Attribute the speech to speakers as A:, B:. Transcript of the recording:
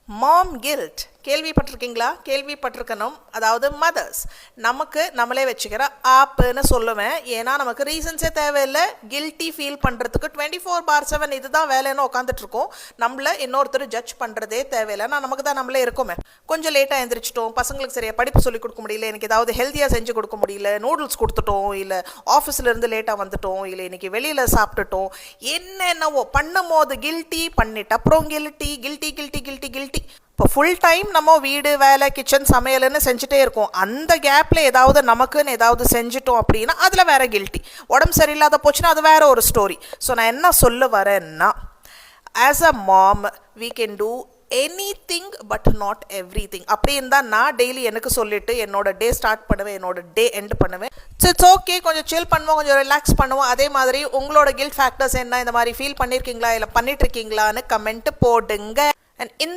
A: மாம் guilt கேள்விப்பட்டிருக்கீங்களா? கேள்விப்பட்டிருக்கணும். அதாவது mothers நமக்கு நம்மளே வச்சுக்கிற ஆப்புன்னு சொல்லுவேன். ஏன்னா நமக்கு ரீசன்ஸே தேவையில்லை. கில்ட்டி ஃபீல் பண்ணுறதுக்கு 24/7 இதுதான் வேலைன்னு உட்காந்துட்ருக்கோம். நம்மளை இன்னொருத்தர் ஜட்ஜ் பண்ணுறதே தேவையில்லை. நான் நமக்கு தான் நம்மளே இருக்கோமே. கொஞ்சம் லேட்டாக எழுந்திரிச்சிட்டோம், பசங்களுக்கு சரியாக படிப்பு சொல்லிக் கொடுக்க முடியல, எனக்கு ஏதாவது ஹெல்த்தியாக செஞ்சு கொடுக்க முடியல, நூடுல்ஸ் கொடுத்துட்டோம், இல்லை ஆஃபீஸ்லேருந்து லேட்டாக வந்துட்டோம், இல்லை இன்றைக்கி வெளியில் சாப்பிட்டுட்டோம், என்னென்னவோ பண்ணும் போது கில்ட்டி பண்ணிட்டு அப்புறம் guilty guilty guilty guilty guilty. இப்போ ஃபுல் டைம் நம்ம வீடு வேலை கிச்சன் சமையல்னு செஞ்சுட்டே இருக்கோம். அந்த கேப்பில் ஏதாவது நமக்குன்னு ஏதாவது செஞ்சுட்டோம் அப்படின்னா அதில் வேற கில்ட்டி. உடம்பு சரியில்லாத போச்சுன்னா அது வேற ஒரு ஸ்டோரி. ஸோ நான் என்ன சொல்ல வரேன்னா, as a mom we can do anything but not everything அப்படின்னு தான் நான் டெய்லி எனக்கு சொல்லிட்டு என்னோட டே ஸ்டார்ட் பண்ணுவேன், என்னோட டே எண்ட் பண்ணுவேன். இட்ஸ் ஓகே, கொஞ்சம் சில் பண்ணுவோம், கொஞ்சம் ரிலாக்ஸ் பண்ணுவோம். அதே மாதிரி உங்களோட கில்ட் ஃபேக்டர்ஸ் என்ன, இந்த மாதிரி ஃபீல் பண்ணியிருக்கீங்களா இல்லை பண்ணிட்டு இருக்கீங்களான்னு கமெண்ட் போடுங்க. அண்ட்